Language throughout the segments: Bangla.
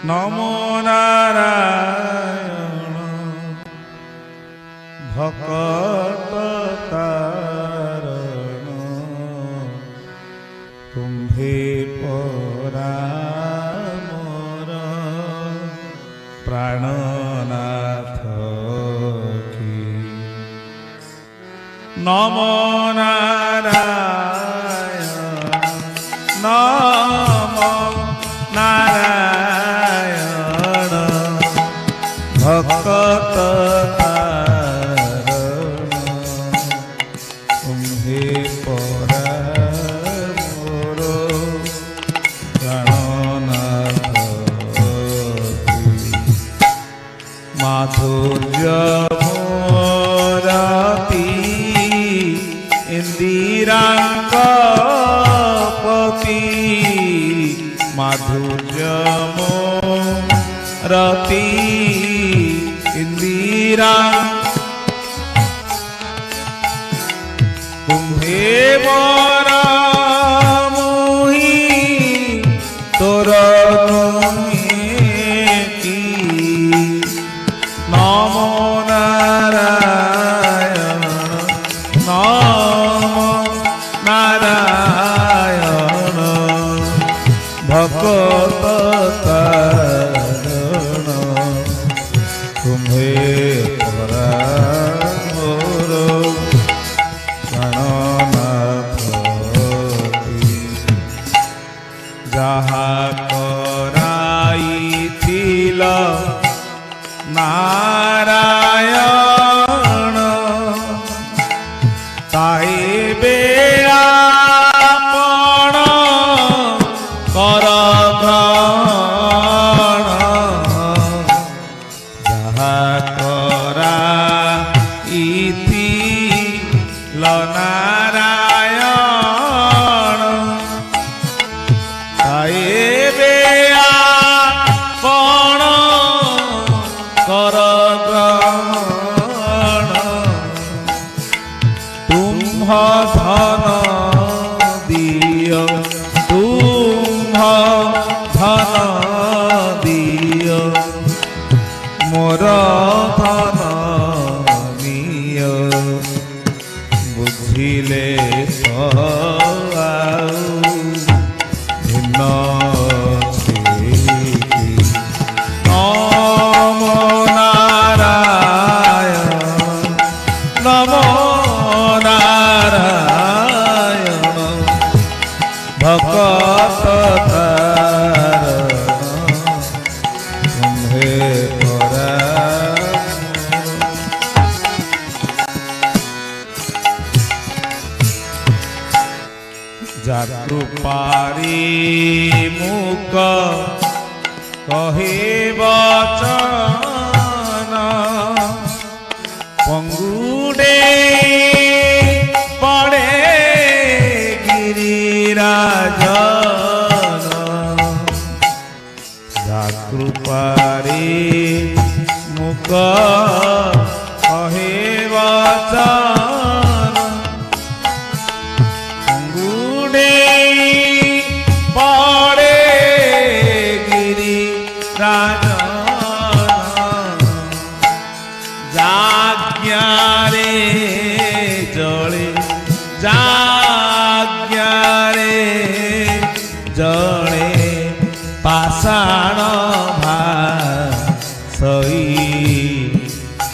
নমো নারায়ণ ভকত তারণ তুম্ভে পরামর প্রাণনাথ কি নমো নারায়ণ নমো নারায়ণ ভকত তারণ তুম্ভে পরামর প্রাণনাথ মাধুর্য মোরাতি ইন্দিরাঙ্ক পতি মাধুর্য মোরাতি ইন্দিরা কুম্ভে বরা মোহি তোর কি নমো নারায়ণ নমো নারায়ণ ভকত তারণ তুম্ভে পরামর প্রাণনাথ যাহা কৰাইছিল নারায়ণ তাইবে আপন করগ্রহণ যাহা কৰাইছিল নারায়ণ তাইবে আপন করগ্রহণ তুম্ভ ধন দিয় তুম্ভ ধন দিয় মোর ধন নিয় বুঝিলে ভিন্ন নমো নারায়ণ নমো নারায়ণ ভকত তারণ তুম্ভে যার কৃপারি মুখ কহে বচন পঙ্গুডে পড়ে গিরিরাজন যার কৃপারি মুখ কহে বচন পড়ে গিরিরাজন যাজ্ঞারে জলে যাজ্ঞারে জলে পাষাণ ভাসই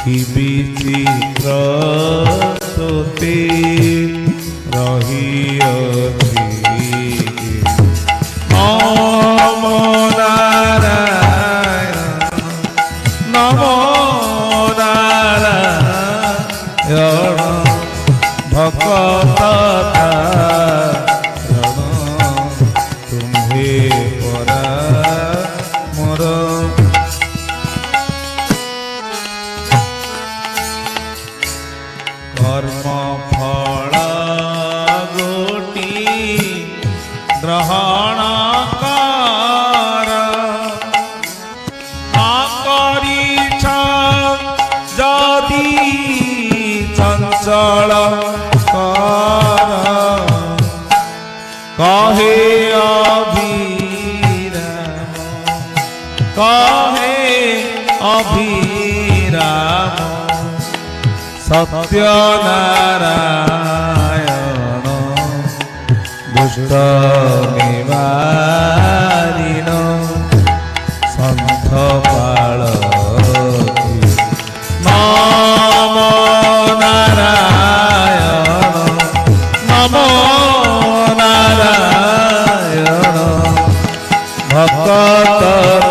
কি বিচিত্র তোতে রহিয়ছি নমো নারায়ণ নমো নারায়ণ ভকত তারণ তুম্ভে পরামর কহে অভিরাম সত্য নারায়ণ দুষ্ট নিবারিণ সন্থ পাল নম নারায়ণ নম নারায়ণ ভক্ত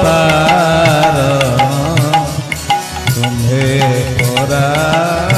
তার তুমে পরা